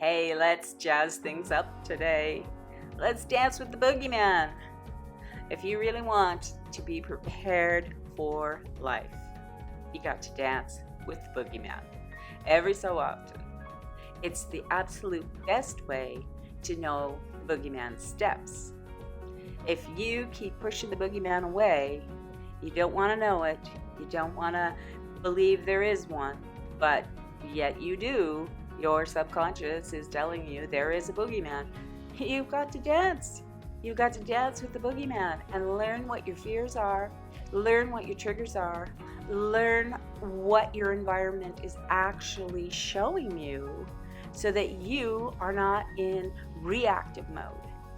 Hey, let's jazz things up today. Let's dance with the boogeyman. If you really want to be prepared for life, you got to dance with the boogeyman every so often. It's the absolute best way to know the boogeyman's steps. If you keep pushing the boogeyman away, you don't want to know it, you don't want to believe there is one, but yet you do. Your subconscious is telling you there is a boogeyman. You've got to dance. You've got to dance with the boogeyman and learn what your fears are, learn what your triggers are, learn what your environment is actually showing you so that you are not in reactive mode.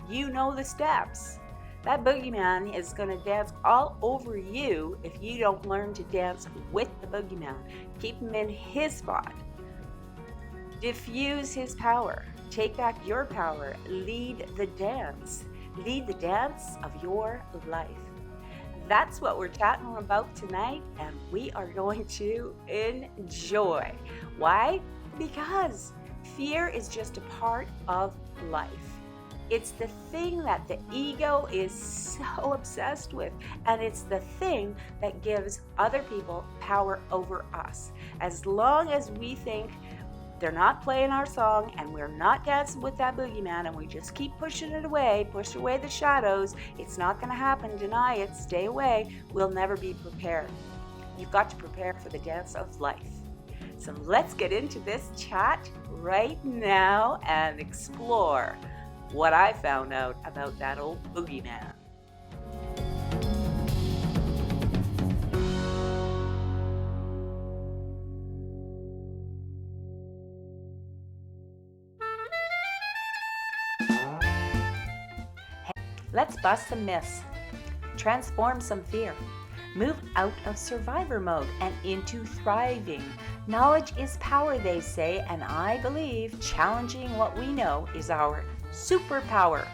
You know the steps. That boogeyman is going to dance all over you if you don't learn to dance with the boogeyman. Keep him in his spot. Diffuse his power. Take back your power. Lead the dance. Lead the dance of your life. That's what we're chatting about tonight, and we are going to enjoy. Why? Because fear is just a part of life. It's the thing that the ego is so obsessed with, and it's the thing that gives other people power over us. As long as we think they're not playing our song and we're not dancing with that boogeyman and we just keep pushing it away, push away the shadows, it's not going to happen, deny it, stay away, we'll never be prepared. You've got to prepare for the dance of life. So let's get into this chat right now and explore what I found out about that old boogeyman. Let's bust some myths, transform some fear, move out of survivor mode and into thriving. Knowledge is power, they say, and I believe challenging what we know is our superpower.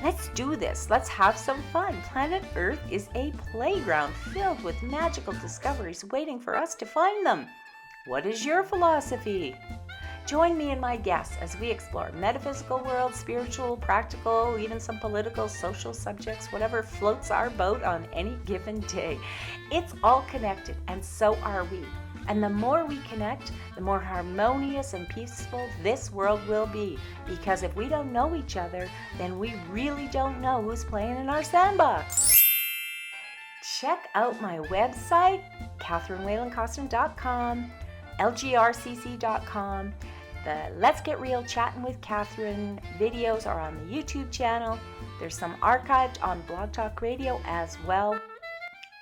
Let's do this. Let's have some fun. Planet Earth is a playground filled with magical discoveries waiting for us to find them. What is your philosophy? Join me and my guests as we explore metaphysical world, spiritual, practical, even some political, social subjects, whatever floats our boat on any given day. It's all connected, and so are we. And the more we connect, the more harmonious and peaceful this world will be. Because if we don't know each other, then we really don't know who's playing in our sandbox. Check out my website, CatherineWhelanCosten.com, lgrcc.com. The Let's Get Real Chatting with Catherine videos are on the YouTube channel. There's some archived on Blog Talk Radio as well.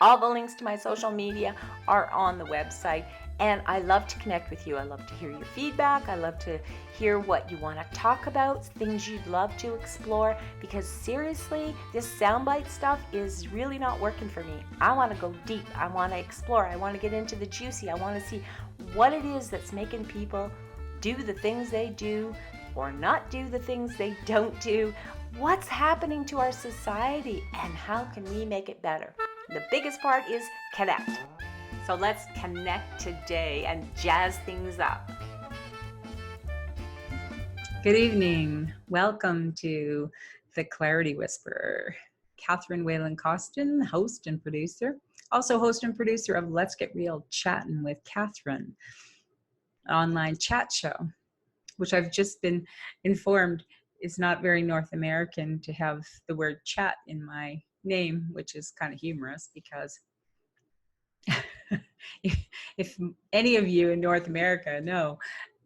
All the links to my social media are on the website, and I love to connect with you. I love to hear your feedback. I love to hear what you want to talk about, things you'd love to explore, because seriously, this soundbite stuff is really not working for me. I want to go deep. I want to explore. I want to get into the juicy. I want to see what it is that's making people do the things they do or not do the things they don't do. What's happening to our society and how can we make it better? The biggest part is connect. So let's connect today and jazz things up. Good evening. Welcome to the Clarity Whisperer. Catherine Whelan Costen, host and producer. Also host and producer of Let's Get Real Chatting with Catherine, online chat show, which I've just been informed is not very North American to have the word chat in my name, which is kind of humorous because if any of you in North America know,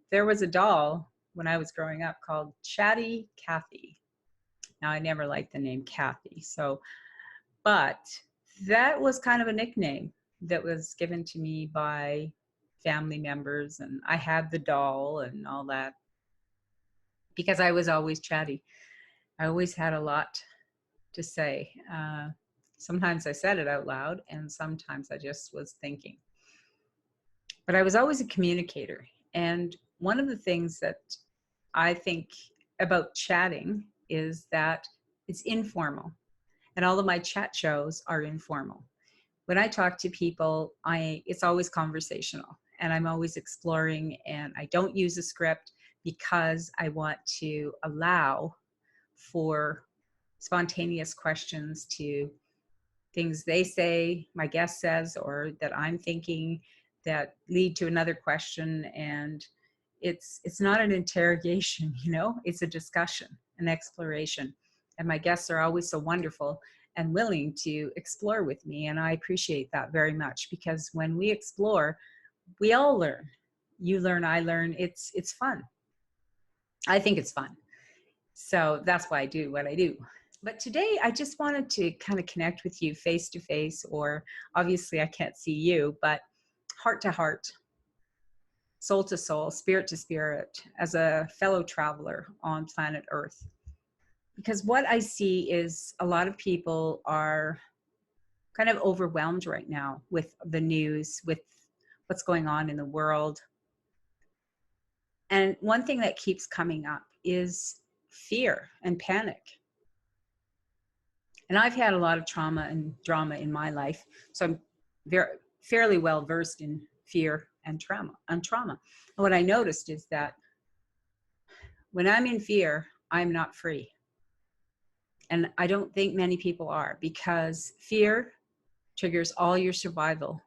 there was a doll when I was growing up called Chatty Cathy. Now, I never liked the name Cathy, but that was kind of a nickname that was given to me by family members, and I had the doll and all that because I was always chatty. I always had a lot to say. Sometimes I said it out loud, and sometimes I just was thinking. But I was always a communicator. And one of the things that I think about chatting is that it's informal. And all of my chat shows are informal. When I talk to people, it's always conversational. And I'm always exploring, and I don't use a script because I want to allow for spontaneous questions to things they say, my guest says, or that I'm thinking that lead to another question. And it's not an interrogation, it's a discussion, an exploration. And my guests are always so wonderful and willing to explore with me. And I appreciate that very much, because when we explore, we all learn. You learn, I learn. It's fun. I think it's fun. So that's why I do what I do. But today I just wanted to kind of connect with you face to face, or obviously I can't see you, but heart to heart, soul to soul, spirit to spirit, as a fellow traveler on planet Earth. Because what I see is a lot of people are kind of overwhelmed right now with the news, with what's going on in the world. And one thing that keeps coming up is fear and panic. And I've had a lot of trauma and drama in my life, so I'm fairly well versed in fear and trauma. And what I noticed is that when I'm in fear, I'm not free. And I don't think many people are, because fear triggers all your survival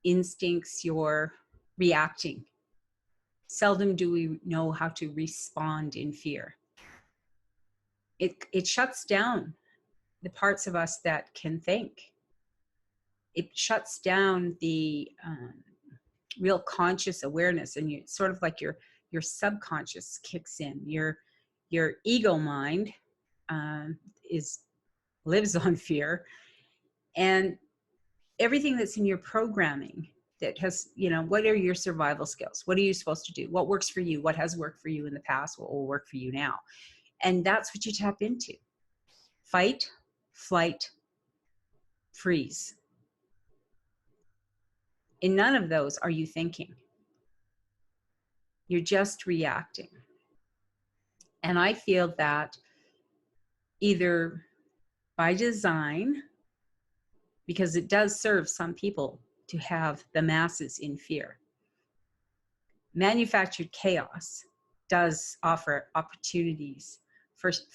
instincts, your reacting. Seldom do we know how to respond in fear. It shuts down the parts of us that can think. It shuts down the real conscious awareness, and you sort of like your subconscious kicks in. Your ego mind lives on fear, and everything that's in your programming that has, what are your survival skills? What are you supposed to do? What works for you? What has worked for you in the past? What will work for you now? And that's what you tap into. Fight, flight, freeze. In none of those are you thinking. You're just reacting. And I feel that either by design, because it does serve some people to have the masses in fear, manufactured chaos does offer opportunities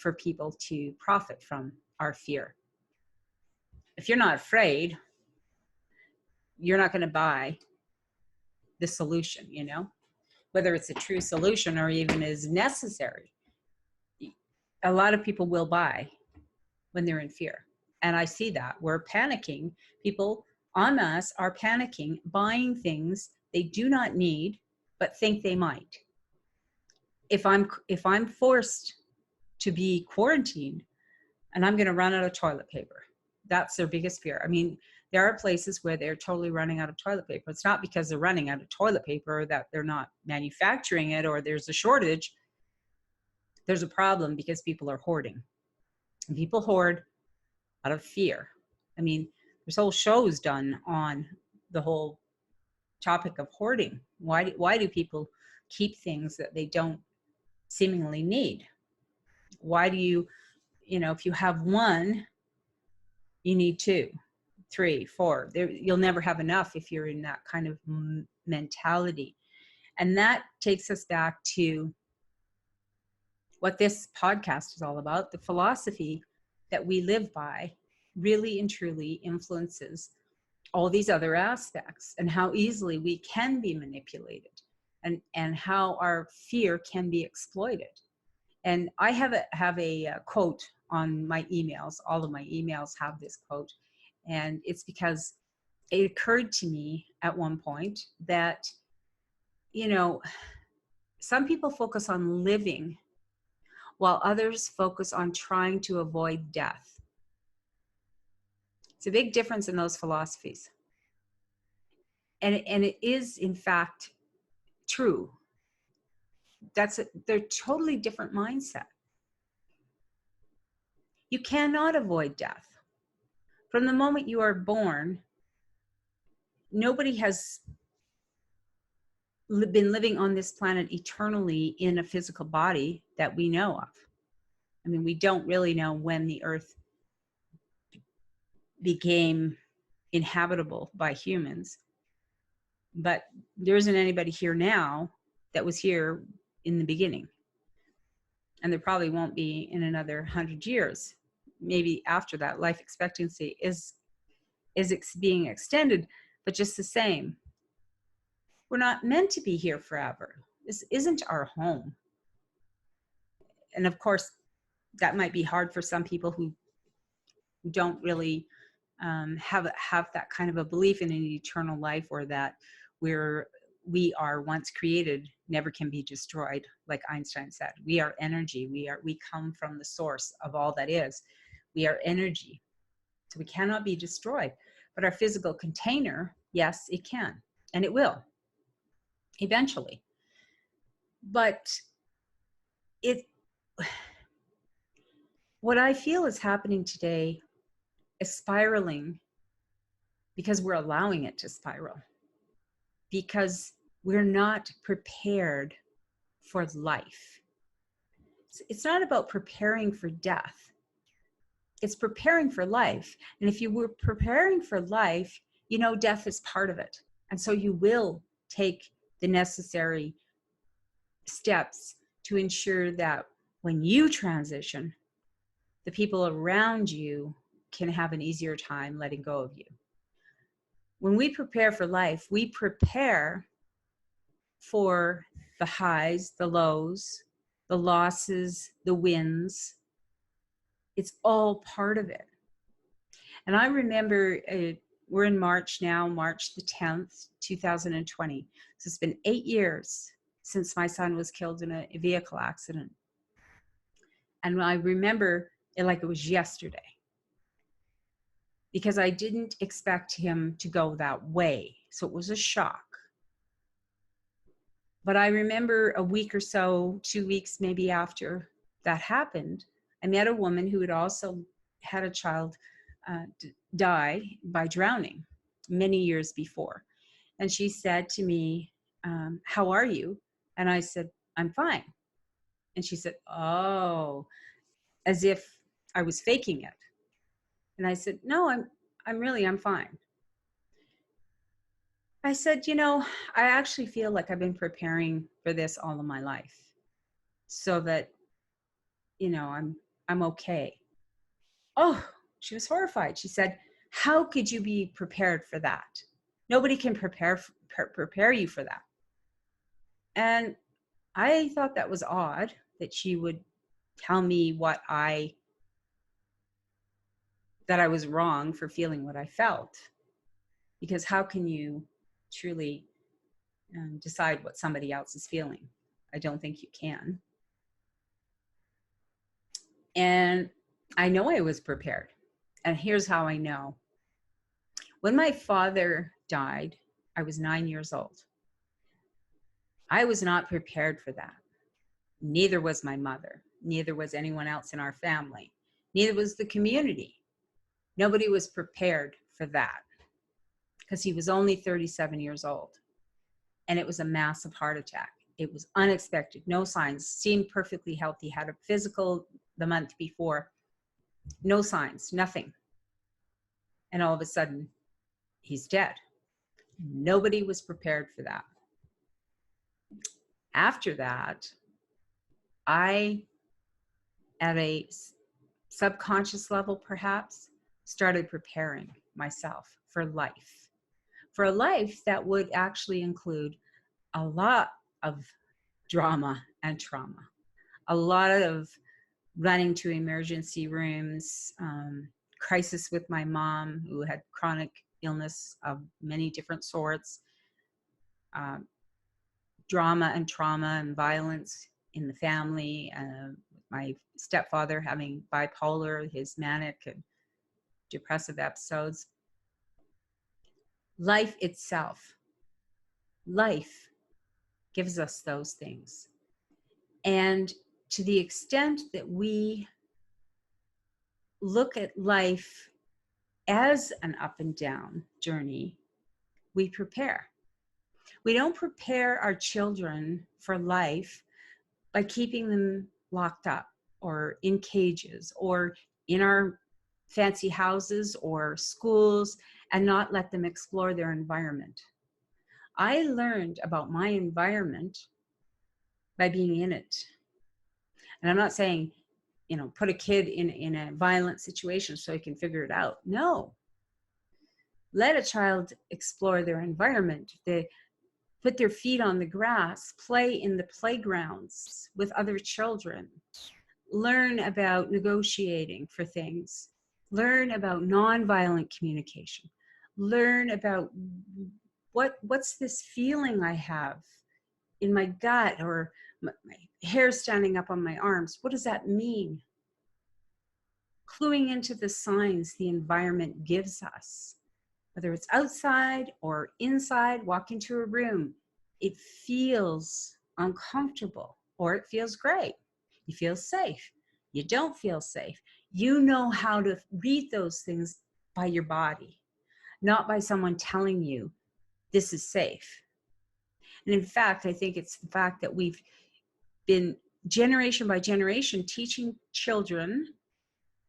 for people to profit from our fear. If you're not afraid, you're not going to buy the solution, whether it's a true solution or even is necessary. A lot of people will buy when they're in fear. And I see that we're panicking. People en masse are panicking, buying things they do not need, but think they might. If I'm forced to be quarantined and I'm going to run out of toilet paper, that's their biggest fear. I mean, there are places where they're totally running out of toilet paper. It's not because they're running out of toilet paper or that they're not manufacturing it or there's a shortage. There's a problem because people are hoarding. And people hoard out of fear. I mean, there's whole shows done on the whole topic of hoarding. Why do people keep things that they don't seemingly need? Why do you, if you have one, you need 2, 3, 4. You'll never have enough if you're in that kind of mentality. And that takes us back to what this podcast is all about. The philosophy that we live by really and truly influences all these other aspects, and how easily we can be manipulated, and how our fear can be exploited. And I have a quote on my emails. All of my emails have this quote. And it's because it occurred to me at one point that, some people focus on living while others focus on trying to avoid death. It's a big difference in those philosophies. And it is, in fact, true. They're totally different mindset. You cannot avoid death. From the moment you are born, nobody has been living on this planet eternally in a physical body that we know of. I mean, we don't really know when the earth became inhabitable by humans, but there isn't anybody here now that was here in the beginning. And there probably won't be in another 100 years. Maybe after that, life expectancy is being extended, but just the same. We're not meant to be here forever. This isn't our home. And of course, that might be hard for some people who don't really have that kind of a belief in an eternal life, or that we are once created, never can be destroyed. Like Einstein said, we are energy. We come from the source of all that is. We are energy, so we cannot be destroyed. But our physical container, yes, it can, and it will eventually. But what I feel is happening today is spiraling because we're allowing it to spiral, because we're not prepared for life. It's not about preparing for death. It's preparing for life. And if you were preparing for life, you know death is part of it. And so you will take the necessary steps to ensure that when you transition, the people around you can have an easier time letting go of you. When we prepare for life, we prepare for the highs, the lows, the losses, the wins. It's all part of it. And I remember we're in March now, March the 10th, 2020. So it's been 8 years since my son was killed in a vehicle accident. And I remember it like it was yesterday, because I didn't expect him to go that way. So it was a shock. But I remember a week or so, 2 weeks maybe after that happened, I met a woman who had also had a child die by drowning many years before. And she said to me, how are you? And I said, I'm fine. And she said, oh, as if I was faking it. And I said, no, I'm fine. I said, you know, I actually feel like I've been preparing for this all of my life, so that, you know, I'm okay. Oh, she was horrified. She said, how could you be prepared for that? Nobody can prepare you for that. And I thought that was odd that she would tell me that I was wrong for feeling what I felt. Because how can you truly decide what somebody else is feeling? I don't think you can. And I know I was prepared. And here's how I know. When my father died, I was 9 years old. I was not prepared for that. Neither was my mother. Neither was anyone else in our family. Neither was the community. Nobody was prepared for that, because he was only 37 years old. And it was a massive heart attack. It was unexpected, no signs, seemed perfectly healthy, had a physical the month before, no signs, nothing. And all of a sudden, he's dead. Nobody was prepared for that. After that, I, at a subconscious level perhaps, started preparing myself for life. For a life that would actually include a lot of drama and trauma, a lot of running to emergency rooms, crisis with my mom, who had chronic illness of many different sorts, drama and trauma and violence in the family, my stepfather having bipolar, his manic and depressive episodes. Life itself, life gives us those things. And to the extent that we look at life as an up and down journey, we prepare. We don't prepare our children for life by keeping them locked up or in cages or in our fancy houses or schools and not let them explore their environment. I learned about my environment by being in it. And I'm not saying, put a kid in a violent situation so he can figure it out. No. Let a child explore their environment. They put their feet on the grass, play in the playgrounds with other children, learn about negotiating for things, learn about nonviolent communication, learn about what's this feeling I have in my gut, or my hair standing up on my arms. What does that mean? Cluing into the signs the environment gives us, whether it's outside or inside. Walk into a room, it feels uncomfortable or it feels great. You feel safe, you don't feel safe. You know how to read those things by your body, not by someone telling you this is safe. And in fact, I think it's the fact that we've been generation by generation teaching children.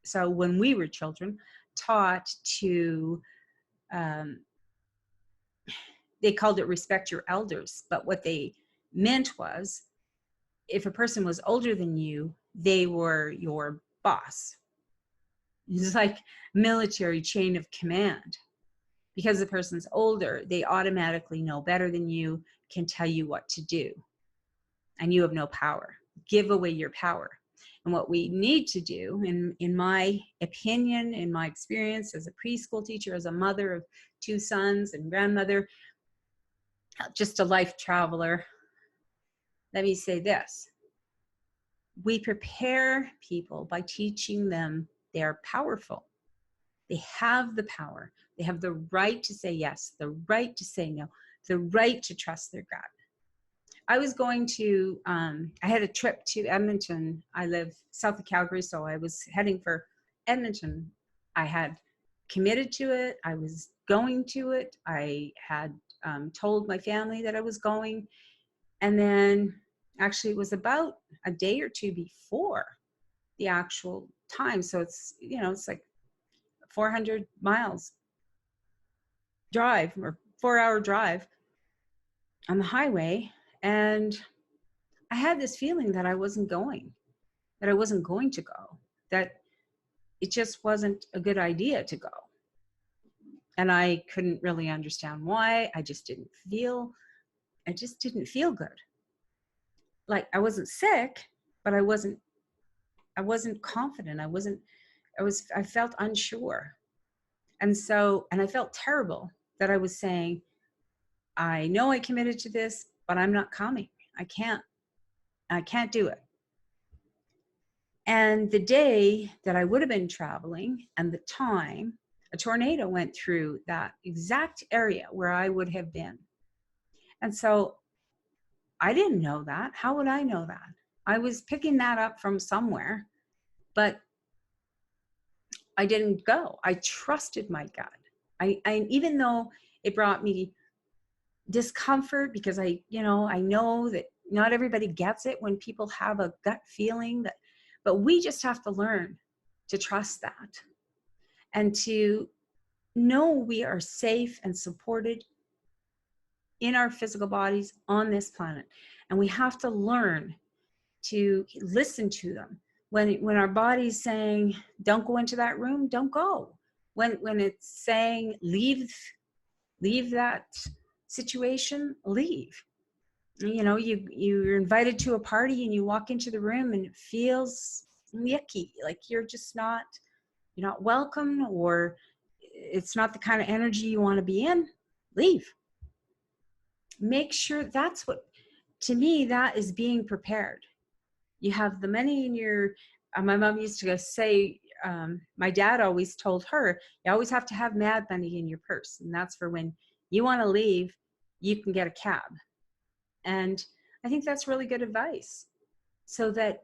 So when we were children, taught to, they called it respect your elders, but what they meant was, if a person was older than you, they were your boss. It's like military chain of command. Because the person's older, they automatically know better than you, can tell you what to do, and you have no power. Give away your power. And what we need to do, in my opinion, in my experience as a preschool teacher, as a mother of 2 sons and grandmother, just a life traveler, let me say this. We prepare people by teaching them they are powerful. They have the power. They have the right to say yes, the right to say no, the right to trust their gut. I was going to, I had a trip to Edmonton. I live south of Calgary, so I was heading for Edmonton. I had committed to it. I was going to it. I had told my family that I was going. And then actually it was about a day or two before the actual time. So it's, it's like 400 miles drive, or 4-hour drive on the highway. And I had this feeling that I wasn't going to go, that it just wasn't a good idea to go. And I couldn't really understand why. I just didn't feel good. Like, I wasn't sick, but I wasn't confident. I felt unsure. And I felt terrible that I was saying, I know I committed to this, but I'm not coming. I can't do it. And the day that I would have been traveling, and the time, a tornado went through that exact area where I would have been. And so I didn't know that. How would I know that? I was picking that up from somewhere, but I didn't go. I trusted my gut. I even though it brought me discomfort, because I know that not everybody gets it when people have a gut feeling, but we just have to learn to trust that, and to know we are safe and supported in our physical bodies on this planet. And we have to learn to listen to them. When our body's saying, don't go into that room, don't go. When it's saying, leave that situation, leave. You're invited to a party and you walk into the room and it feels yucky, like you're not welcome, or it's not the kind of energy you want to be in. Leave. Make sure to me, that is being prepared. You have the money in your, my mom used to say, my dad always told her, you always have to have mad money in your purse. And that's for when you want to leave, you can get a cab. And I think that's really good advice, so that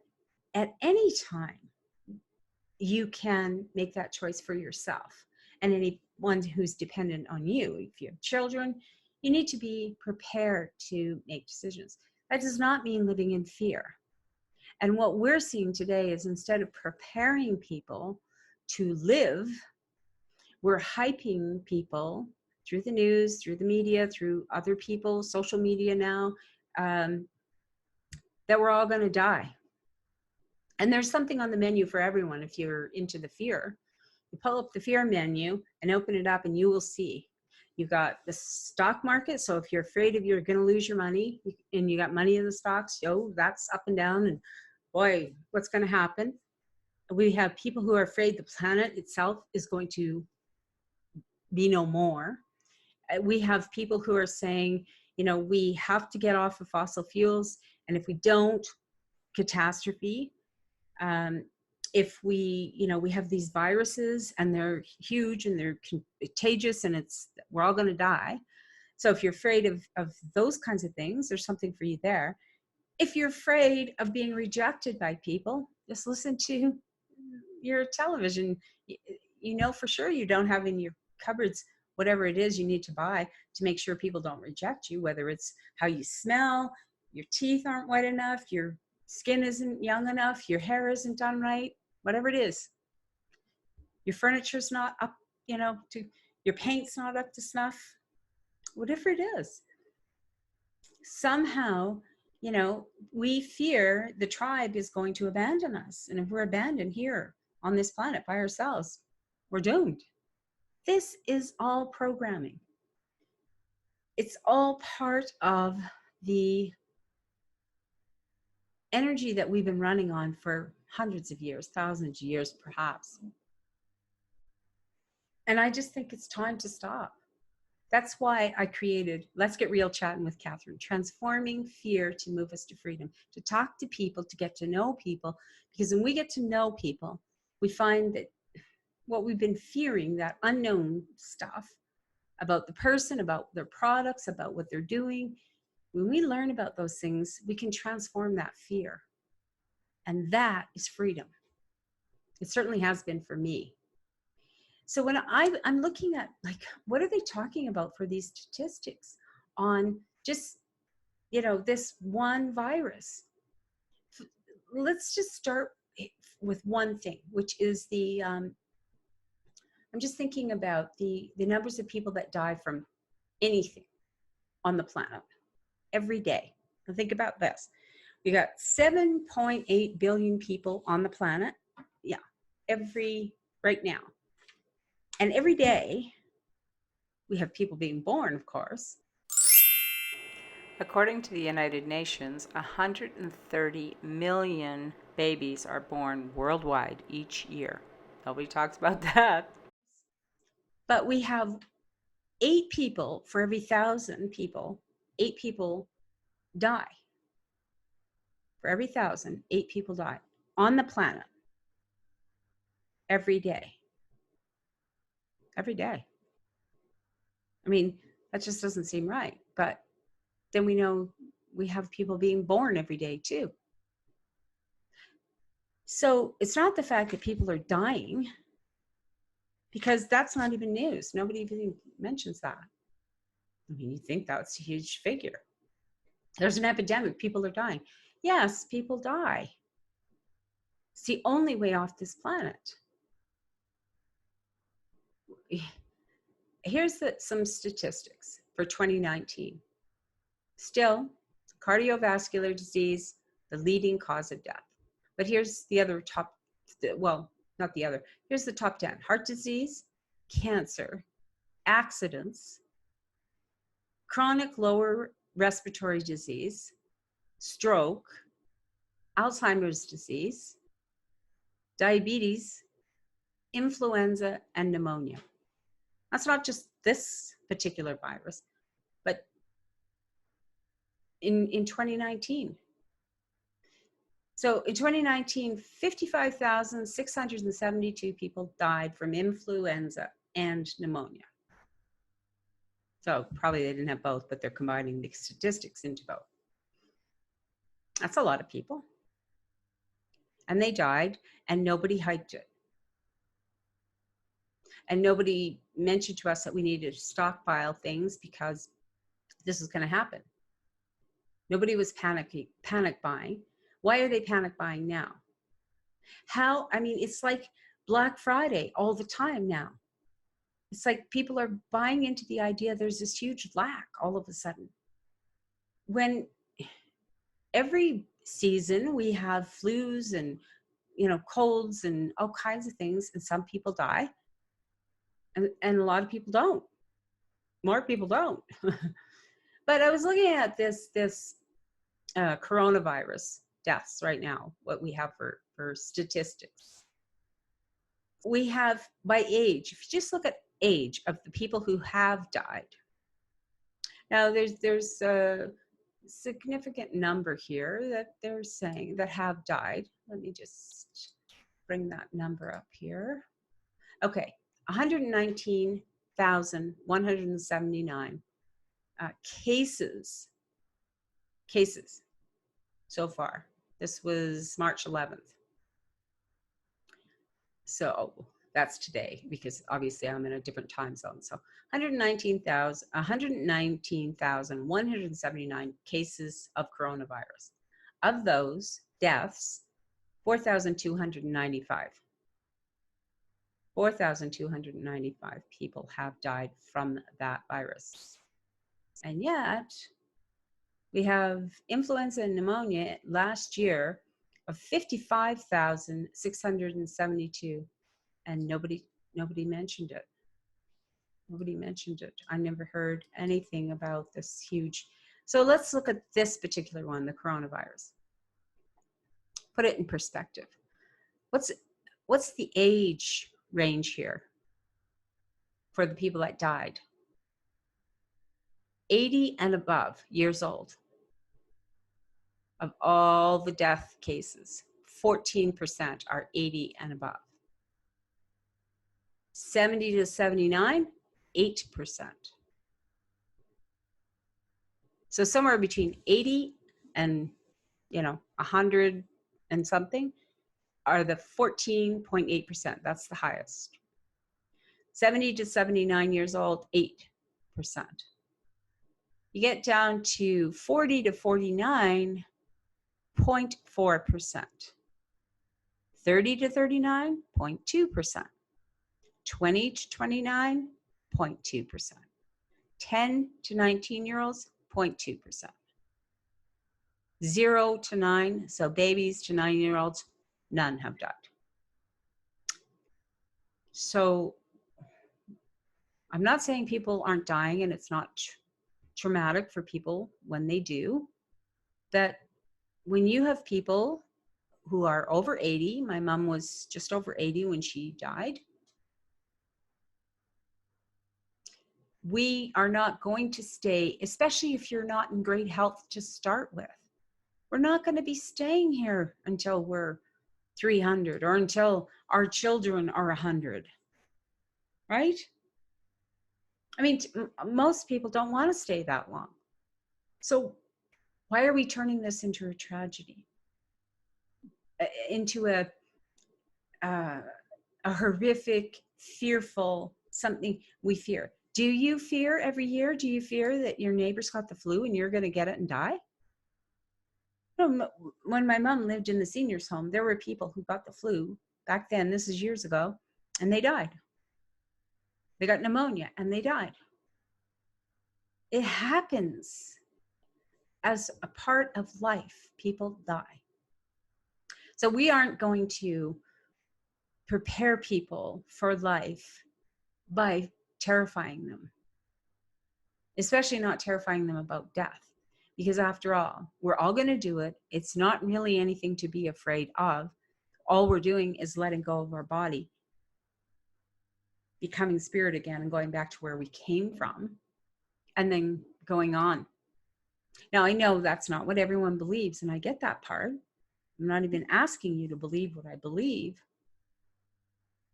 at any time you can make that choice for yourself and anyone who's dependent on you. If you have children, you need to be prepared to make decisions. That does not mean living in fear. And what we're seeing today is, instead of preparing people to live, we're hyping people through the news, through the media, through other people, social media now, that we're all going to die. And there's something on the menu for everyone. If you're into the fear, you pull up the fear menu and open it up and you will see. You got the stock market. So if you're afraid of you're going to lose your money and you got money in the stocks, that's up and down. And boy, what's going to happen? We have people who are afraid the planet itself is going to be no more. We have people who are saying, we have to get off of fossil fuels. And if we don't, catastrophe. If we have these viruses and they're huge and they're contagious and we're all going to die. So if you're afraid of those kinds of things, there's something for you there. If you're afraid of being rejected by people, just listen to your television. For sure you don't have in your cupboards whatever it is you need to buy to make sure people don't reject you, whether it's how you smell, your teeth aren't white enough, your skin isn't young enough, your hair isn't done right, whatever it is. Your furniture's not up, your paint's not up to snuff, whatever it is. Somehow, we fear the tribe is going to abandon us. And if we're abandoned here on this planet by ourselves, we're doomed. This is all programming. It's all part of the energy that we've been running on for hundreds of years, thousands of years, perhaps. And I just think it's time to stop. That's why I created Let's Get Real Chatting with Catherine, transforming fear to move us to freedom, to talk to people, to get to know people. Because when we get to know people, we find that what we've been fearing, that unknown stuff about the person, about their products, about what they're doing, when we learn about those things, we can transform that fear. And that is freedom. It certainly has been for me. So when I'm looking at, what are they talking about for these statistics on just, this one virus? Let's just start with one thing, which is I'm just thinking about the numbers of people that die from anything on the planet every day. Now think about this. We got 7.8 billion people on the planet. Yeah, right now. And every day, we have people being born, of course. According to the United Nations, 130 million babies are born worldwide each year. Nobody talks about that. But we have 8 people for every 1,000 people. 8 people die. For every 1,000, 8 people die on the planet every day. Every day. I mean, that just doesn't seem right. But then we know we have people being born every day too. So it's not the fact that people are dying, because that's not even news. Nobody even mentions that. I mean, you think that's a huge figure. There's an epidemic, people are dying. Yes, people die. It's the only way off this planet. Here's some statistics for 2019. Still, cardiovascular disease, the leading cause of death. But here's the other here's the top 10. Heart disease, cancer, accidents, chronic lower respiratory disease, stroke, Alzheimer's disease, diabetes, influenza, and pneumonia. That's not just this particular virus, but in 2019. So in 2019, 55,672 people died from influenza and pneumonia. So probably they didn't have both, but they're combining the statistics into both. That's a lot of people. And they died, and nobody hyped it. And nobody mentioned to us that we needed to stockpile things because this is going to happen. Nobody was panic buying. Why are they panic buying now? It's like Black Friday all the time now. It's like people are buying into the idea there's this huge lack all of a sudden. When every season, we have flus and, colds and all kinds of things. And some people die, and a lot of people don't. More people don't. But I was looking at this coronavirus deaths right now, what we have for statistics. We have by age, if you just look at age of the people who have died. Now there's a significant number here that they're saying that have died. Let me just bring that number up here. Okay, 119,179 cases so far. This was March 11th. So that's today, because obviously I'm in a different time zone. So 119,179 cases of coronavirus. Of those deaths, 4,295. 4,295 people have died from that virus. And yet, we have influenza and pneumonia last year of 55,672, and nobody mentioned it. Nobody mentioned it. I never heard anything about this huge. So let's look at this particular one, the coronavirus. Put it in perspective. What's the age range here for the people that died? 80 and above years old. Of all the death cases, 14% are 80 and above. 70 to 79, 8%. So somewhere between 80 and 100 and something are the 14.8%. That's the highest. 70 to 79 years old, 8%. You get down to 40 to 49, 0.4%. 30 to 39, 0.2%. 20 to 29, 0.2%. 10 to 19-year-olds, 0.2%. 0 to 9, so babies to 9-year-olds, none have died. So I'm not saying people aren't dying and it's not traumatic for people when they do. That when you have people who are over 80, my mom was just over 80 when she died, we are not going to stay, especially if you're not in great health to start with. We're not going to be staying here until we're 300 or until our children are 100, right? I mean, most people don't want to stay that long. So why are we turning this into a tragedy? Into a horrific, fearful, something we fear. Do you fear every year? Do you fear that your neighbor's got the flu and you're going to get it and die? When my mom lived in the seniors home, there were people who got the flu back then, this is years ago, and they died. They got pneumonia and they died. It happens as a part of life. People die. So we aren't going to prepare people for life by terrifying them, especially not terrifying them about death. Because after all, we're all going to do it. It's not really anything to be afraid of. All we're doing is letting go of our body, becoming spirit again and going back to where we came from, and then going on. Now, I know that's not what everyone believes, and I get that part. I'm not even asking you to believe what I believe.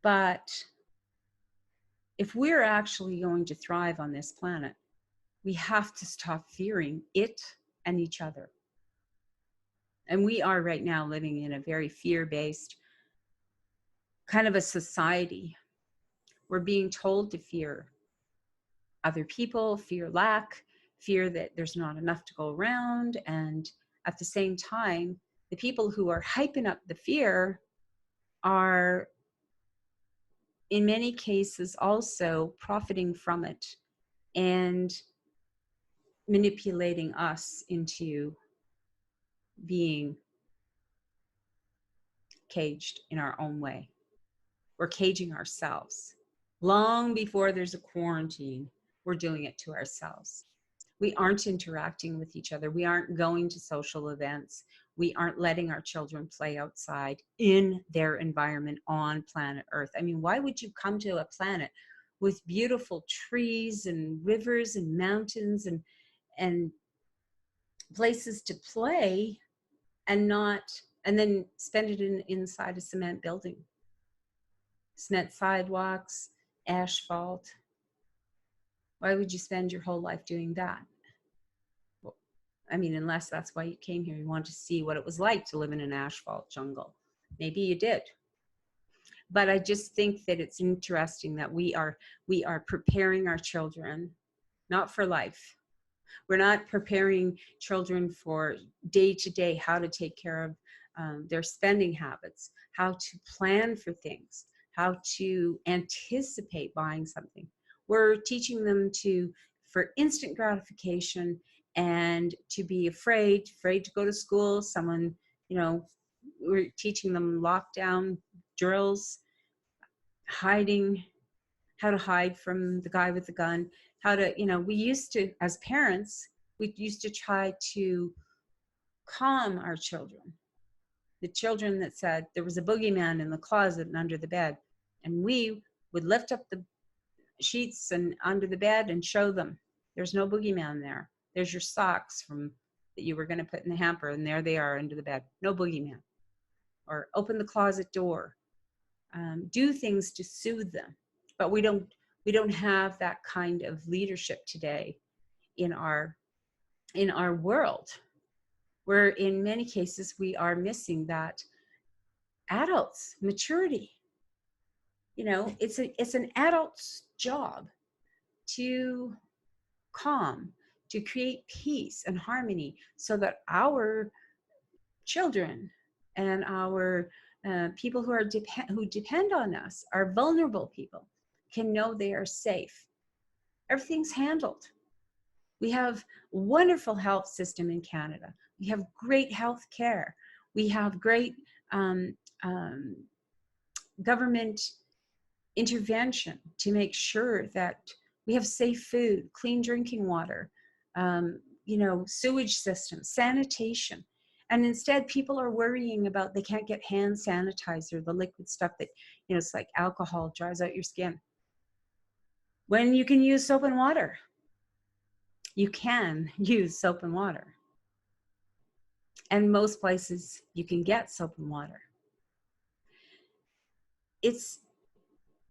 But if we're actually going to thrive on this planet, we have to stop fearing it and each other. And we are right now living in a very fear-based kind of a society. We're being told to fear other people, fear lack, fear that there's not enough to go around. And at the same time, the people who are hyping up the fear are in many cases also profiting from it and manipulating us into being caged in our own way. We're caging ourselves. Long before there's a quarantine, we're doing it to ourselves. We aren't interacting with each other. We aren't going to social events. We aren't letting our children play outside in their environment on planet Earth. I mean, why would you come to a planet with beautiful trees and rivers and mountains and places to play and then spend it inside a cement building? Cement sidewalks, asphalt. Why would you spend your whole life doing that? I mean, unless that's why you came here. You wanted to see what it was like to live in an asphalt jungle. Maybe you did. But I just think that it's interesting that we are preparing our children not for life. We're not preparing children for day to day how to take care of their spending habits, how to plan for things, how to anticipate buying something. We're teaching them for instant gratification and to be afraid to go to school. We're teaching them lockdown drills, hiding, how to hide from the guy with the gun, we used to, as parents, we used to try to calm our children. The children that said there was a boogeyman in the closet and under the bed, and we would lift up the sheets and under the bed and show them there's no boogeyman there. There's your socks that you were going to put in the hamper, and there they are under the bed. No boogeyman. Or open the closet door. Do things to soothe them, but we don't have that kind of leadership today in our world, where in many cases we are missing that adult's maturity. It's an adult's job to calm, to create peace and harmony so that our children and our people who depend on us, our vulnerable people, can know they are safe. Everything's handled. We have a wonderful health system in Canada. We have great health care. We have great government intervention to make sure that we have safe food, clean drinking water, sewage systems, sanitation. And instead, people are worrying about they can't get hand sanitizer, the liquid stuff that, it's like alcohol, dries out your skin. When you can use soap and water. You can use soap and water. And most places you can get soap and water. It's,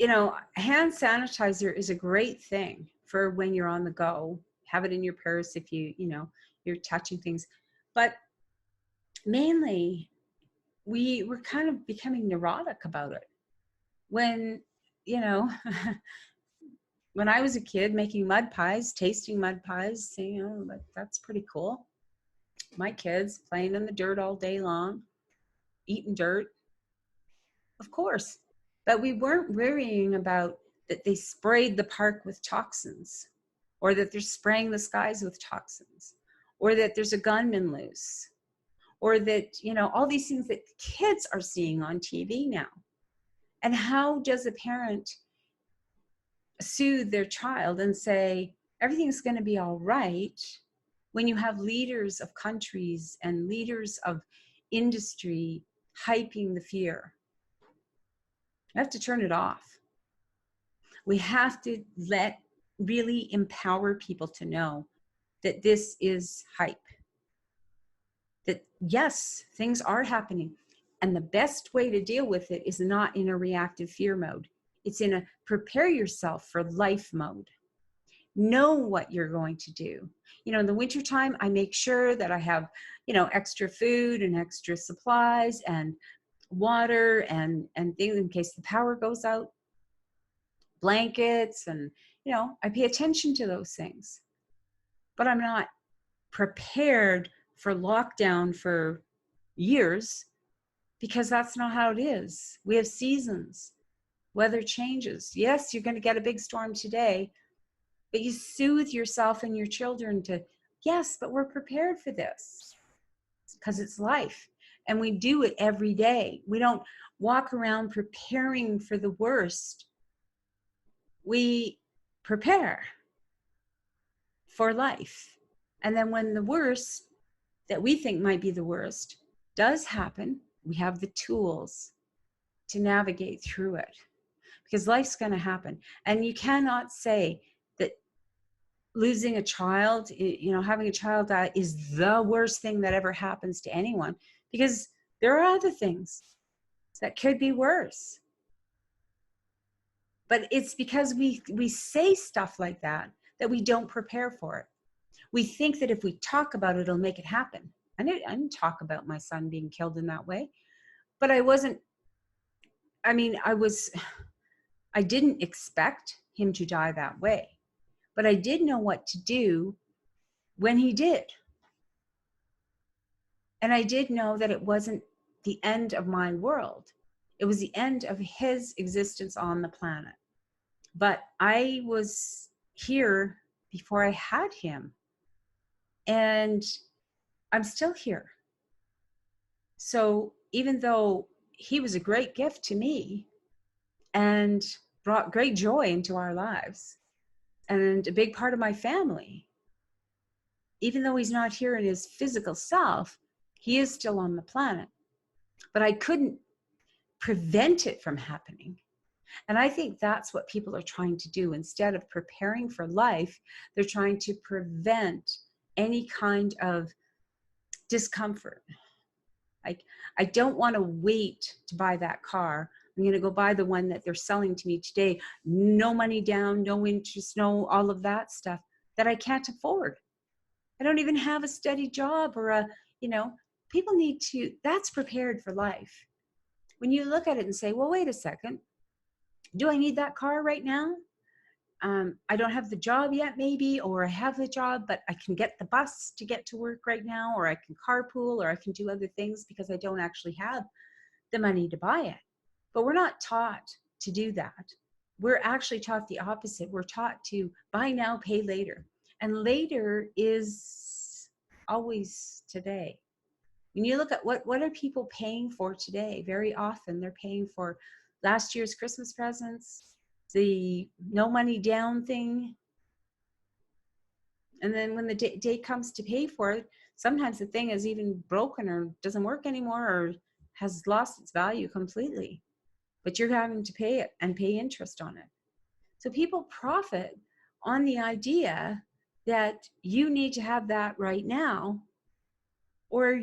hand sanitizer is a great thing for when you're on the go. Have it in your purse if you're touching things. But mainly, we were kind of becoming neurotic about it. When, when I was a kid making mud pies, tasting mud pies, saying, that's pretty cool. My kids playing in the dirt all day long, eating dirt. Of course. But we weren't worrying about that they sprayed the park with toxins, or that they're spraying the skies with toxins, or that there's a gunman loose, or that, all these things that kids are seeing on TV now. And how does a parent soothe their child and say, everything's going to be all right, when you have leaders of countries and leaders of industry hyping the fear? We have to turn it off. We have to really empower people to know that this is hype. That yes, things are happening. And the best way to deal with it is not in a reactive fear mode. It's in a prepare yourself for life mode. Know what you're going to do. In the wintertime, I make sure that I have, extra food and extra supplies and water and things in case the power goes out, blankets, and, I pay attention to those things. But I'm not prepared for lockdown for years, because that's not how it is. We have seasons. Weather changes. Yes, you're going to get a big storm today, but you soothe yourself and your children to, yes, but we're prepared for this. because it's life. And we do it every day. We don't walk around preparing for the worst. We prepare for life. And then when the worst that we think might be the worst does happen, we have the tools to navigate through it, because life's going to happen. And you cannot say that losing a child, having a child die is the worst thing that ever happens to anyone, because there are other things that could be worse. But it's because we say stuff like that we don't prepare for it. We think that if we talk about it, it'll make it happen. I didn't talk about my son being killed in that way, but I didn't expect him to die that way, but I did know what to do when he did. And I did know that it wasn't the end of my world. It was the end of his existence on the planet. But I was here before I had him. And I'm still here. So even though he was a great gift to me and brought great joy into our lives and a big part of my family, even though he's not here in his physical self, he is still on the planet. But I couldn't prevent it from happening. And I think that's what people are trying to do. Instead of preparing for life, they're trying to prevent any kind of discomfort. Like, I don't want to wait to buy that car. I'm going to go buy the one that they're selling to me today. No money down, no interest, no all of that stuff that I can't afford. I don't even have a steady job or people need to, that's prepared for life. When you look at it and say, well, wait a second, do I need that car right now? I don't have the job yet, maybe, or I have the job, but I can get the bus to get to work right now, or I can carpool, or I can do other things because I don't actually have the money to buy it. But we're not taught to do that. We're actually taught the opposite. We're taught to buy now, pay later. And later is always today. When you look at what are people paying for today, very often they're paying for last year's Christmas presents, the no money down thing. And then when the day comes to pay for it, sometimes the thing is even broken or doesn't work anymore or has lost its value completely. But you're having to pay it and pay interest on it. So people profit on the idea that you need to have that right now, or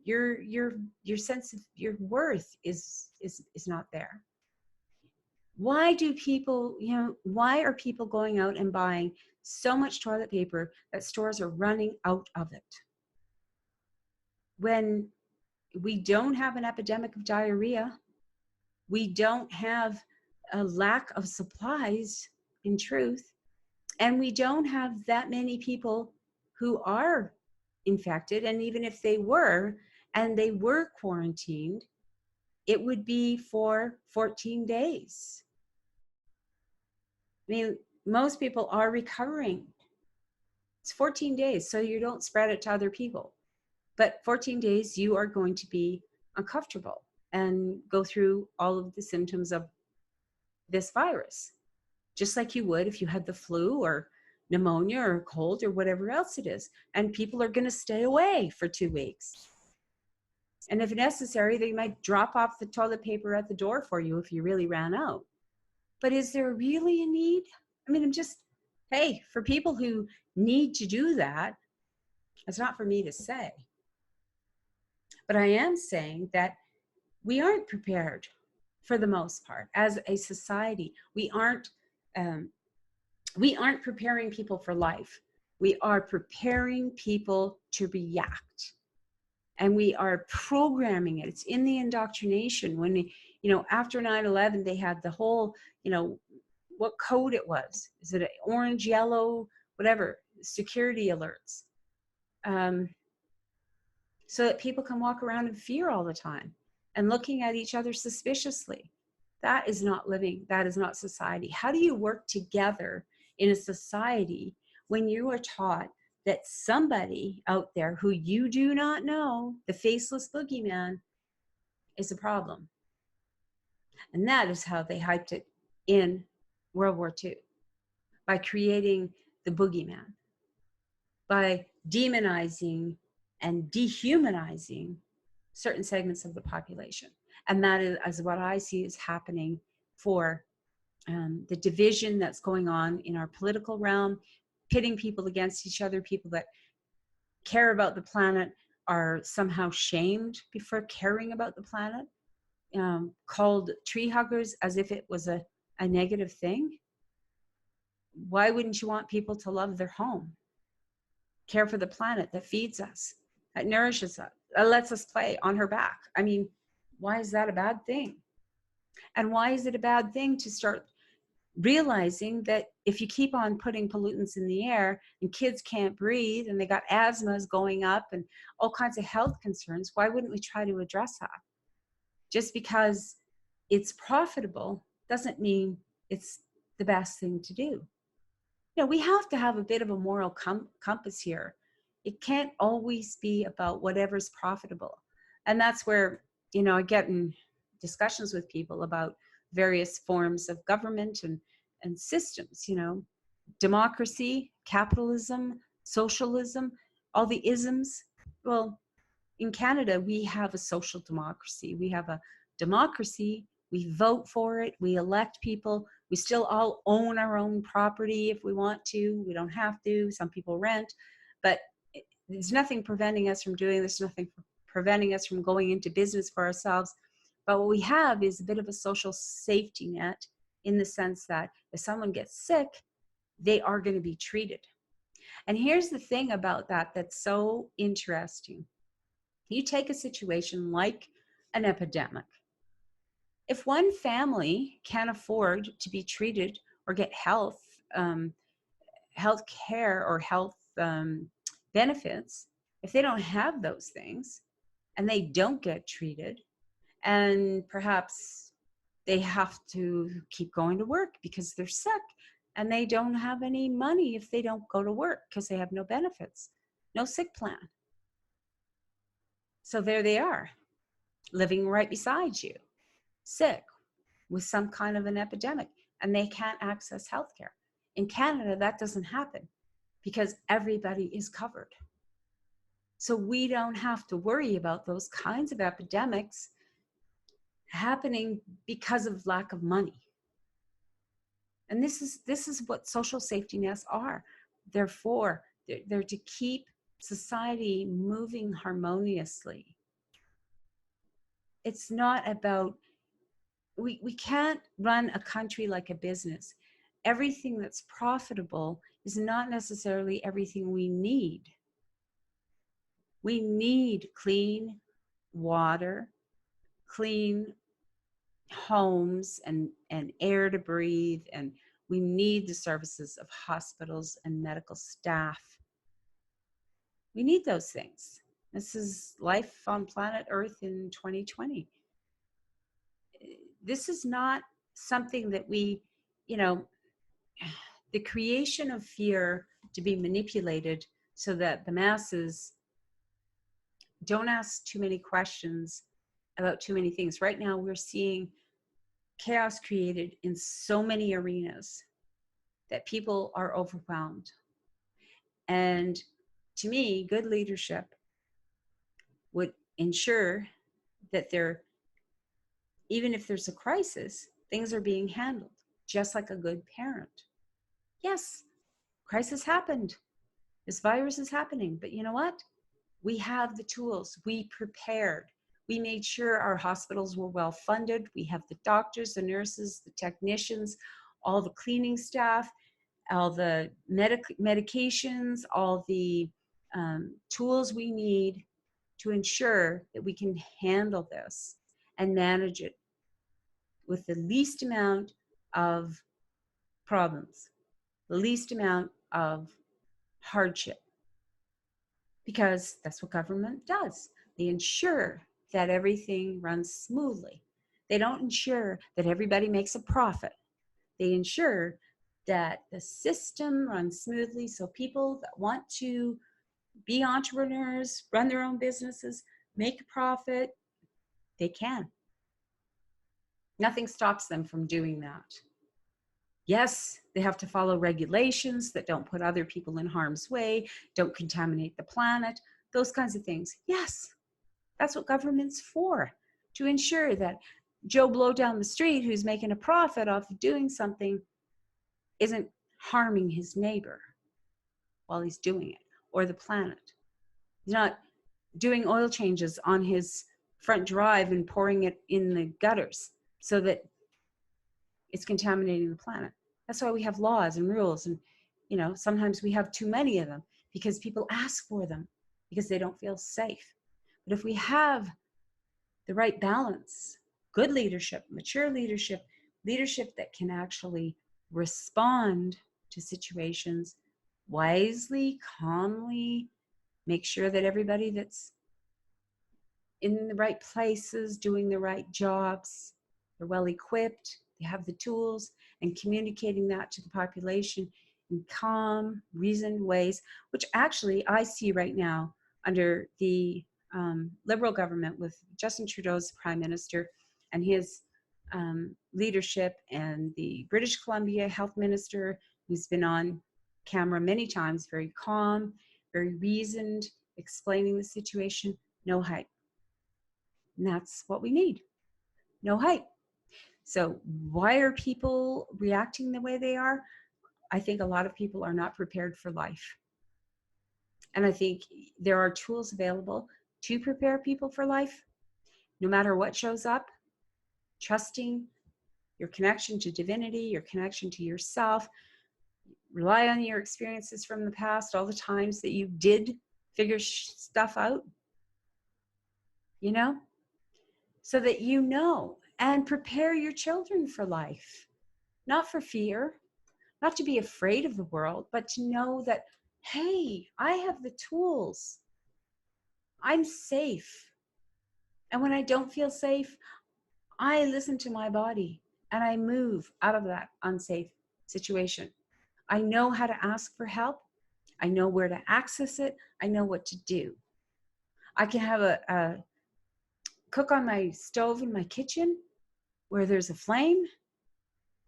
your sense of your worth is not there. Why do people, why are people going out and buying so much toilet paper that stores are running out of it? When we don't have an epidemic of diarrhea, we don't have a lack of supplies, in truth, and we don't have that many people who are infected. And even if they were, and they were quarantined, it would be for 14 days. I mean, most people are recovering. It's 14 days, so you don't spread it to other people. But 14 days, you are going to be uncomfortable and go through all of the symptoms of this virus, just like you would if you had the flu or pneumonia or cold or whatever else it is. And people are going to stay away for 2 weeks. And if necessary, they might drop off the toilet paper at the door for you if you really ran out. But is there really a need? I mean, hey, for people who need to do that, it's not for me to say. But I am saying that we aren't prepared for the most part as a society. We aren't preparing people for life. We are preparing people to react. And we are programming it. It's in the indoctrination. When, after 9/11, they had the whole, what code it was. Is it orange, yellow, whatever, security alerts. So that people can walk around in fear all the time and looking at each other suspiciously. That is not living. That is not society. How do you work together in a society when you are taught that somebody out there who you do not know, the faceless boogeyman, is a problem. And that is how they hyped it in World War II, by creating the boogeyman, by demonizing and dehumanizing certain segments of the population. And that is what I see is happening for the division that's going on in our political realm, pitting people against each other. People that care about the planet are somehow shamed for caring about the planet, called tree huggers as if it was a negative thing. Why wouldn't you want people to love their home, care for the planet that feeds us, that nourishes us, that lets us play on her back? I mean, why is that a bad thing? And why is it a bad thing to start realizing that if you keep on putting pollutants in the air and kids can't breathe and they got asthmas going up and all kinds of health concerns, why wouldn't we try to address that? Just because it's profitable doesn't mean it's the best thing to do. You know, we have to have a bit of a moral compass here. It can't always be about whatever's profitable. And that's where, you know, I get in discussions with people about various forms of government and systems, you know, democracy, capitalism, socialism, all the isms. Well, in Canada, we have a social democracy. We have a democracy. We vote for it. We elect people. We still all own our own property if we want to. We don't have to. Some people rent. But there's nothing preventing us from doing this, nothing preventing us from going into business for ourselves. But what we have is a bit of a social safety net, in the sense that if someone gets sick, they are going to be treated. And here's the thing about that that's so interesting. You take a situation like an epidemic. If one family can't afford to be treated or get health care or health benefits, if they don't have those things and they don't get treated, and perhaps they have to keep going to work because they're sick and they don't have any money if they don't go to work because they have no benefits, no sick plan. So there they are, living right beside you, sick with some kind of an epidemic, and they can't access healthcare. In Canada, that doesn't happen because everybody is covered. So we don't have to worry about those kinds of epidemics happening because of lack of money. And this is what social safety nets are. Therefore, they're to keep society moving harmoniously. It's not about, we can't run a country like a business. Everything that's profitable is not necessarily everything we need. We need clean water, clean homes and air to breathe, and we need the services of hospitals and medical staff. We need those things. This is life on planet Earth in 2020. This is not something that we, you know, the creation of fear to be manipulated so that the masses don't ask too many questions about too many things. Right now, we're seeing chaos created in so many arenas that people are overwhelmed. And to me, good leadership would ensure that even if there's a crisis, things are being handled just like a good parent. Yes, crisis happened. This virus is happening, but you know what? We have the tools. We prepared. We made sure our hospitals were well funded. We have the doctors, the nurses, the technicians, all the cleaning staff, all the medications, all the tools we need to ensure that we can handle this and manage it with the least amount of problems, the least amount of hardship. Because that's what government does. They ensure that everything runs smoothly. They don't ensure that everybody makes a profit. They ensure that the system runs smoothly so people that want to be entrepreneurs, run their own businesses, make a profit, they can. Nothing stops them from doing that. Yes, they have to follow regulations that don't put other people in harm's way, don't contaminate the planet, those kinds of things. Yes, that's what government's for, to ensure that Joe Blow down the street who's making a profit off of doing something isn't harming his neighbor while he's doing it, or the planet. He's not doing oil changes on his front drive and pouring it in the gutters so that it's contaminating the planet. That's why we have laws and rules, and sometimes we have too many of them because people ask for them because they don't feel safe. But if we have the right balance, good leadership, mature leadership, leadership that can actually respond to situations wisely, calmly, make sure that everybody that's in the right places, doing the right jobs, they're well equipped, they have the tools, and communicating that to the population in calm, reasoned ways, which actually I see right now under the Liberal government with Justin Trudeau as Prime Minister and his leadership, and the British Columbia Health Minister, who's been on camera many times, very calm, very reasoned, explaining the situation, no hype. And that's what we need. No hype. So why are people reacting the way they are? I think a lot of people are not prepared for life. And I think there are tools available to prepare people for life, no matter what shows up. Trusting your connection to divinity, your connection to yourself. Rely on your experiences from the past, all the times that you did figure stuff out, so that and prepare your children for life, not for fear, not to be afraid of the world, but to know that, hey, I have the tools. I'm safe. And when I don't feel safe, I listen to my body and I move out of that unsafe situation. I know how to ask for help. I know where to access it. I know what to do. I can have a cook on my stove in my kitchen where there's a flame.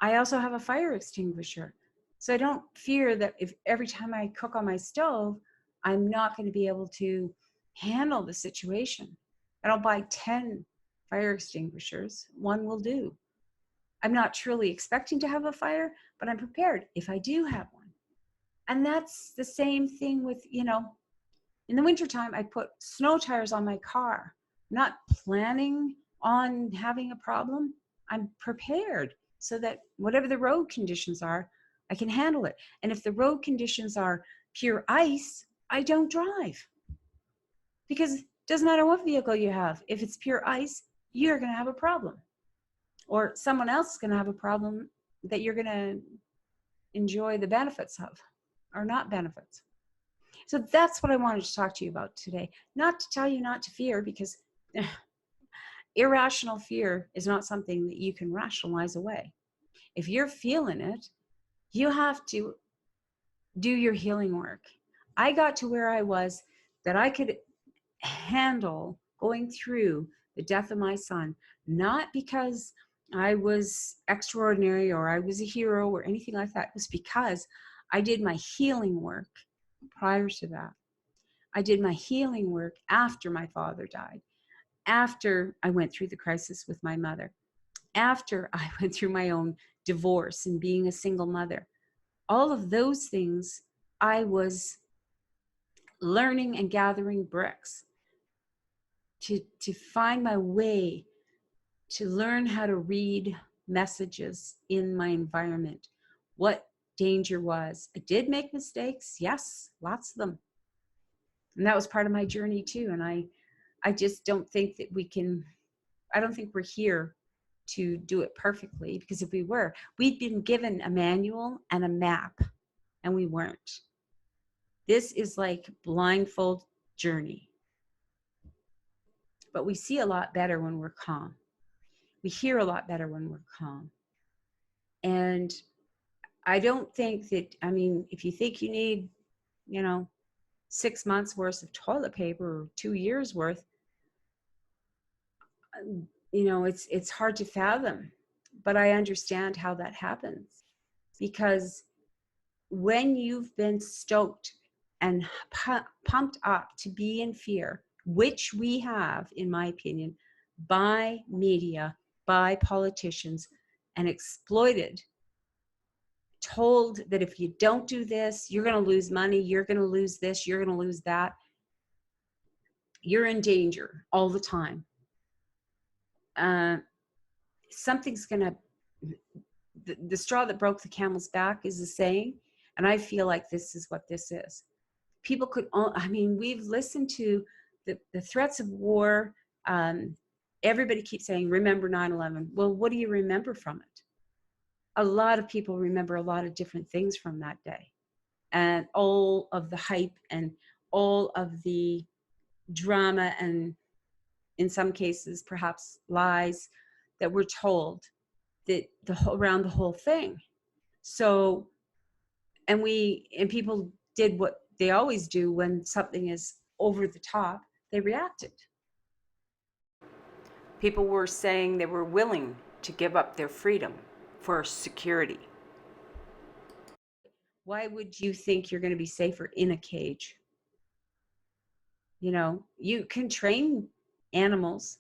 I also have a fire extinguisher. So I don't fear that if every time I cook on my stove, I'm not going to be able to handle the situation. I don't buy 10 fire extinguishers. One will do. I'm not truly expecting to have a fire, but I'm prepared if I do have one. And that's the same thing with, in the wintertime, I put snow tires on my car, not planning on having a problem. I'm prepared so that whatever the road conditions are, I can handle it. And if the road conditions are pure ice, I don't drive. Because it doesn't matter what vehicle you have. If it's pure ice, you're going to have a problem. Or someone else is going to have a problem that you're going to enjoy the benefits of, or not benefits. So that's what I wanted to talk to you about today. Not to tell you not to fear, because irrational fear is not something that you can rationalize away. If you're feeling it, you have to do your healing work. I got to where I was that I could handle going through the death of my son, not because I was extraordinary or I was a hero or anything like that. It was because I did my healing work prior to that. I did my healing work after my father died, after I went through the crisis with my mother, after I went through my own divorce and being a single mother. All of those things, I was learning and gathering bricks to find my way, to learn how to read messages in my environment, what danger was. I did make mistakes, yes, lots of them. And that was part of my journey too. And I just don't think that I don't think we're here to do it perfectly, because if we were, we'd been given a manual and a map, and we weren't. This is like blindfold journey. But we see a lot better when we're calm. We hear a lot better when we're calm. And I don't think that, I mean, if you think you need, 6 months worth of toilet paper or 2 years worth, it's hard to fathom. But I understand how that happens, because when you've been stoked and pumped up to be in fear, which we have, in my opinion, by media, by politicians, and exploited, told that if you don't do this, you're going to lose money, you're going to lose this, you're going to lose that, you're in danger all the time. Something's going to, the straw that broke the camel's back is the saying, and I feel like this is what this is. People could, we've listened to the threats of war. Everybody keeps saying, remember 9/11. Well, what do you remember from it? A lot of people remember a lot of different things from that day, and all of the hype and all of the drama, and in some cases, perhaps lies that were told that around the whole thing. So, and people did what they always do when something is over the top, they reacted. People were saying they were willing to give up their freedom for security. Why would you think you're going to be safer in a cage? You can train animals.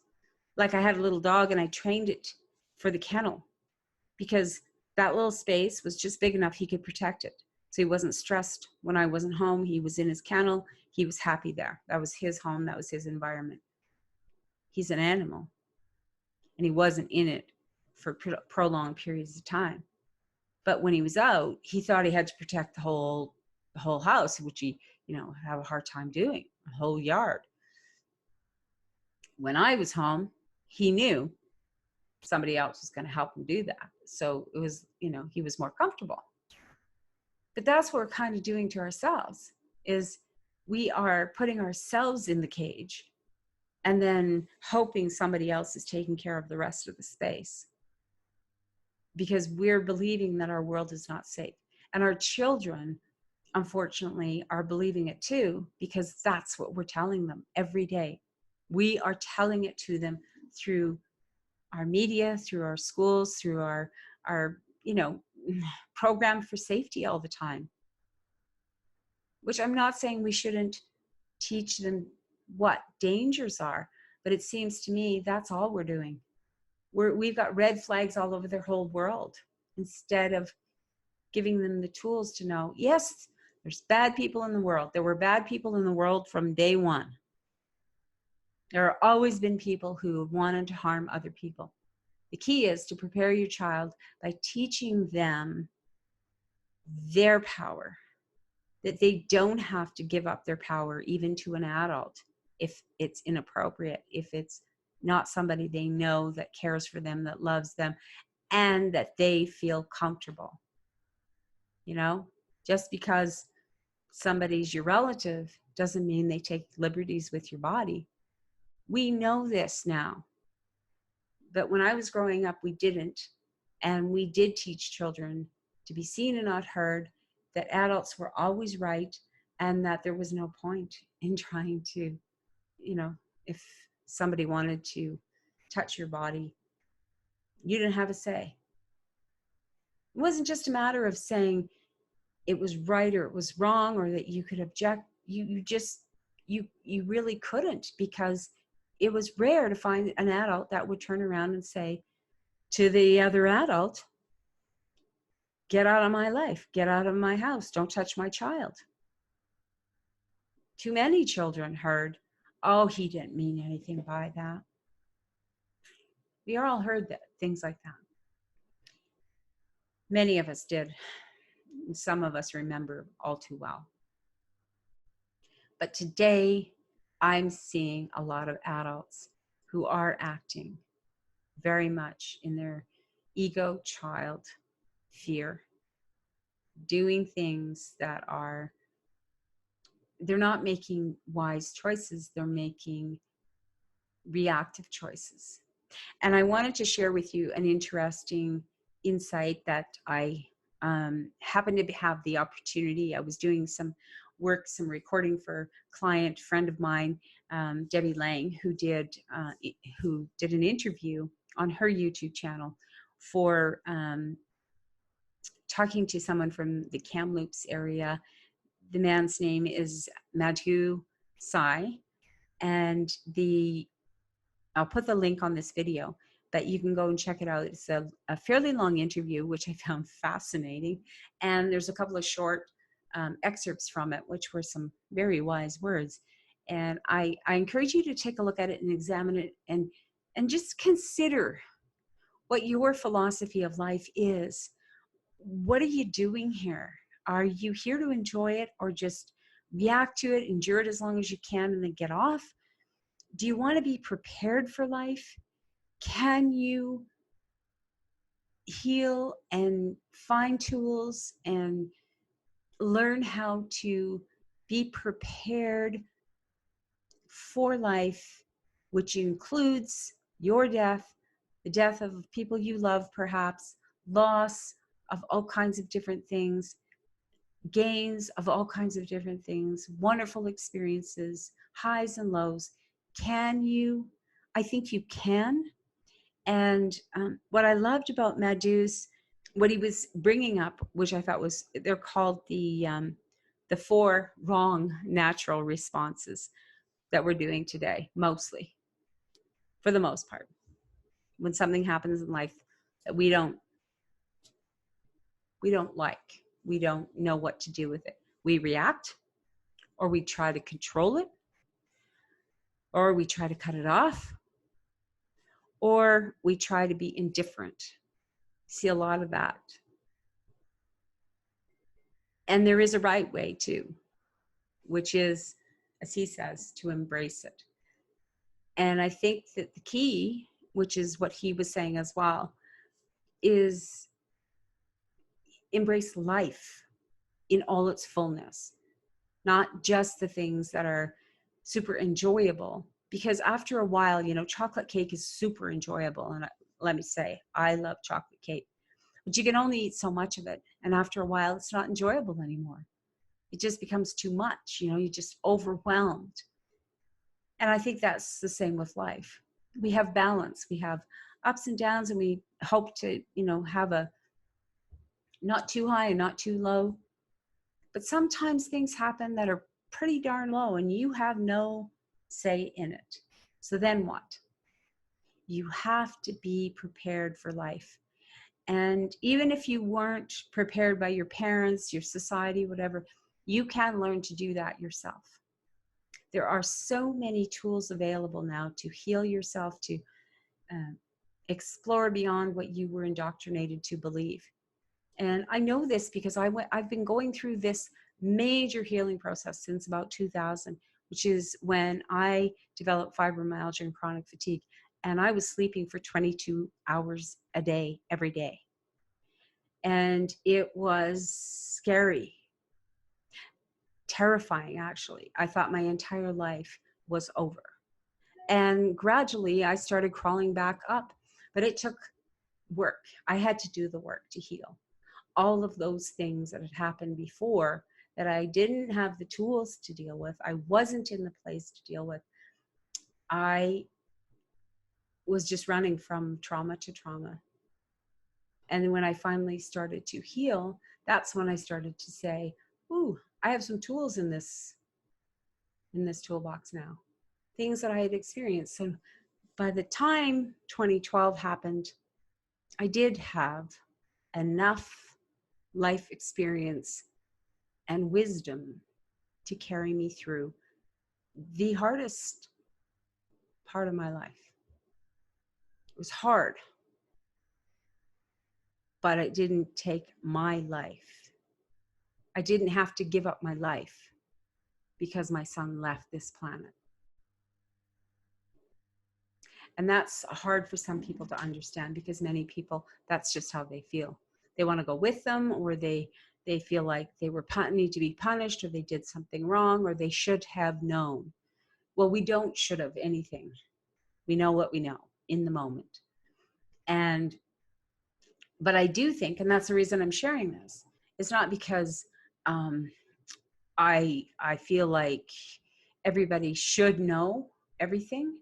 Like, I had a little dog and I trained it for the kennel, because that little space was just big enough he could protect it. So he wasn't stressed when I wasn't home. He was in his kennel. He was happy there. That was his home. That was his environment. He's an animal, and he wasn't in it for prolonged periods of time. But when he was out, he thought he had to protect the whole house, which he, have a hard time doing, the whole yard. When I was home, he knew somebody else was going to help him do that. So it was, he was more comfortable. But that's what we're kind of doing to ourselves, is we are putting ourselves in the cage and then hoping somebody else is taking care of the rest of the space, because we're believing that our world is not safe. And our children, unfortunately, are believing it too, because that's what we're telling them every day. We are telling it to them through our media, through our schools, through our program for safety all the time. Which I'm not saying we shouldn't teach them what dangers are, but it seems to me that's all we're doing. We've got red flags all over their whole world, instead of giving them the tools to know, yes, there's bad people in the world. There were bad people in the world from day one. There have always been people who wanted to harm other people. The key is to prepare your child by teaching them their power, that they don't have to give up their power even to an adult if it's inappropriate, if it's not somebody they know that cares for them, that loves them, and that they feel comfortable. Just because somebody's your relative doesn't mean they take liberties with your body. We know this now. But when I was growing up, we didn't. And we did teach children to be seen and not heard, that adults were always right, and that there was no point in trying to, if somebody wanted to touch your body, you didn't have a say. It wasn't just a matter of saying it was right or it was wrong, or that you could object. You really couldn't, because it was rare to find an adult that would turn around and say to the other adult, get out of my life, get out of my house, don't touch my child. Too many children heard, oh, he didn't mean anything by that. We all heard that, things like that. Many of us did. Some of us remember all too well. But today, I'm seeing a lot of adults who are acting very much in their ego child fear, doing things that they're not making wise choices, they're making reactive choices. And I wanted to share with you an interesting insight that I happened to have the opportunity. I was doing some work, some recording for a client friend of mine, Debbie Lang, who did an interview on her YouTube channel for talking to someone from the Kamloops area. The man's name is Madhu Sai, and I'll put the link on this video, but you can go and check it out. It's a fairly long interview, which I found fascinating, and there's a couple of short excerpts from it, which were some very wise words. And I encourage you to take a look at it and examine it, and just consider what your philosophy of life is. What are you doing here? Are you here to enjoy it, or just react to it, endure it as long as you can, and then get off? Do you want to be prepared for life? Can you heal and find tools and learn how to be prepared for life, which includes your death, the death of people you love, perhaps, loss of all kinds of different things, gains of all kinds of different things, wonderful experiences, highs and lows? Can you? I think you can. And what I loved about Madhu's, what he was bringing up, which I thought was, they're called the 4 wrong natural responses that we're doing today, mostly, for the most part. When something happens in life that we don't like, we don't know what to do with it, we react, or we try to control it, or we try to cut it off, or we try to be indifferent. See a lot of that. And there is a right way too, which is, as he says, to embrace it. And I think that the key, which is what he was saying as well, is embrace life in all its fullness, not just the things that are super enjoyable. Because after a while, chocolate cake is super enjoyable. And let me say, I love chocolate cake, but you can only eat so much of it. And after a while, it's not enjoyable anymore. It just becomes too much. You're just overwhelmed. And I think that's the same with life. We have balance. We have ups and downs, and we hope to, have a not too high and not too low. But sometimes things happen that are pretty darn low, and you have no say in it. So then what? You have to be prepared for life. And even if you weren't prepared by your parents, your society, whatever, you can learn to do that yourself. There are so many tools available now to heal yourself, to explore beyond what you were indoctrinated to believe. And I know this because I've been going through this major healing process since about 2000, which is when I developed fibromyalgia and chronic fatigue. And I was sleeping for 22 hours a day, every day. And it was scary, terrifying, actually. I thought my entire life was over. And gradually I started crawling back up, but it took work. I had to do the work to heal all of those things that had happened before that I didn't have the tools to deal with. I wasn't in the place to deal with. I was just running from trauma to trauma. And when I finally started to heal, that's when I started to say, ooh, I have some tools in this toolbox now, things that I had experienced. So by the time 2012 happened, I did have enough life experience and wisdom to carry me through the hardest part of my life. It was hard, but it didn't take my life. I didn't have to give up my life because my son left this planet. And that's hard for some people to understand, because many people, that's just how they feel. They want to go with them, or they feel like they need to be punished, or they did something wrong, or they should have known. Well, we don't should have anything. We know what we know in the moment. And But I do think, and that's the reason I'm sharing this, it's not because I feel like everybody should know everything.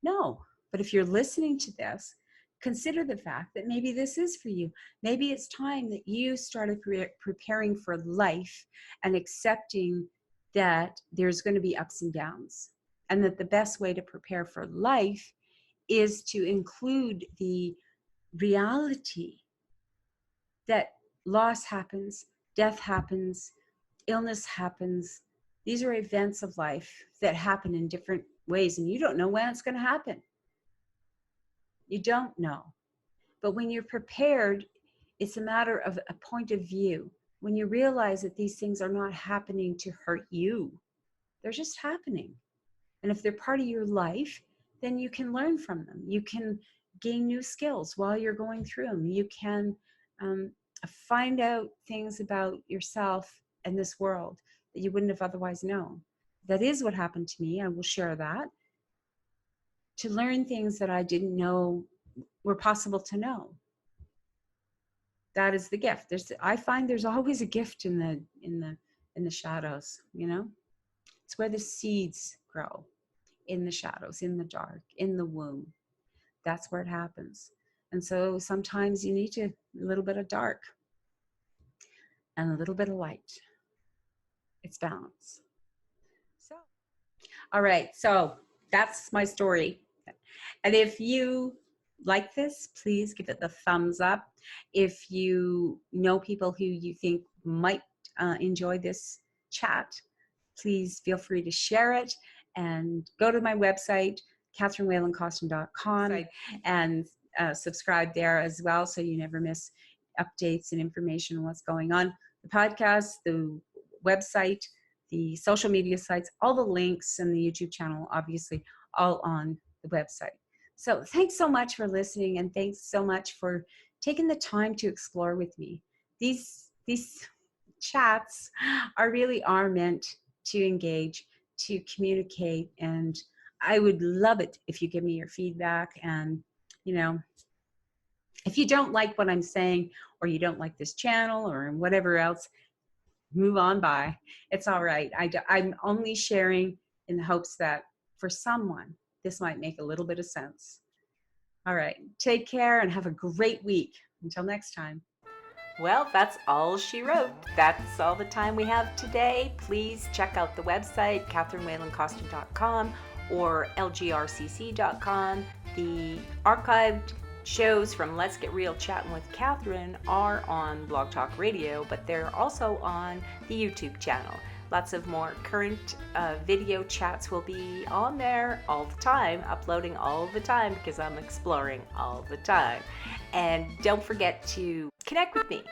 No, but if you're listening to this, consider the fact that maybe this is for you. Maybe it's time that you started preparing for life and accepting that there's going to be ups and downs, and that the best way to prepare for life is to include the reality that loss happens, death happens, illness happens. These are events of life that happen in different ways, and you don't know when it's going to happen. You don't know. But when you're prepared, it's a matter of a point of view. When you realize that these things are not happening to hurt you, they're just happening. And if they're part of your life, then you can learn from them. You can gain new skills while you're going through them. You can find out things about yourself and this world that you wouldn't have otherwise known. That is what happened to me. I will share that. To learn things that I didn't know were possible to know. That is the gift. I find there's always a gift in the shadows, you know? It's where the seeds grow, in the shadows, in the dark, in the womb. That's where it happens. And so sometimes you need a little bit of dark and a little bit of light. It's balance. So, all right. So that's my story. And if you like this, please give it the thumbs up. If you know people who you think might enjoy this chat, please feel free to share it, and go to my website, CatherineWhelanCosten.com, and subscribe there as well, so you never miss updates and information on what's going on. The podcast, the website, the social media sites, all the links, and the YouTube channel, obviously, all on the website. So thanks so much for listening, and thanks so much for taking the time to explore with me. These chats are meant to engage, to communicate, and I would love it if you give me your feedback. And, you know, if you don't like what I'm saying, or you don't like this channel or whatever else, move on by. It's all right. I'm only sharing in the hopes that for someone, this might make a little bit of sense. All right. Take care and have a great week. Until next time. Well, that's all she wrote. That's all the time we have today. Please check out the website, CatherineWhelanCosten.com or LGRCC.com. The archived shows from Let's Get Real Chatting with Catherine are on Blog Talk Radio, but they're also on the YouTube channel. Lots of more current video chats will be on there all the time, uploading all the time, because I'm exploring all the time. And don't forget to connect with me.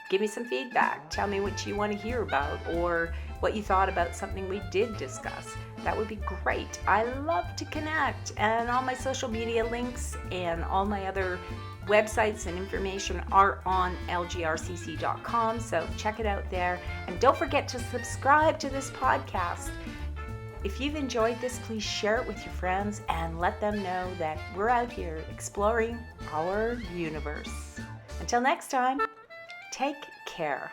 Give me some feedback. Tell me what you want to hear about, or what you thought about something we did discuss. That would be great. I love to connect. And all my social media links and all my other websites and information are on lgrcc.com, so check it out there. And don't forget to subscribe to this podcast. If you've enjoyed this, please share it with your friends and let them know that we're out here exploring our universe. Until next time, take care.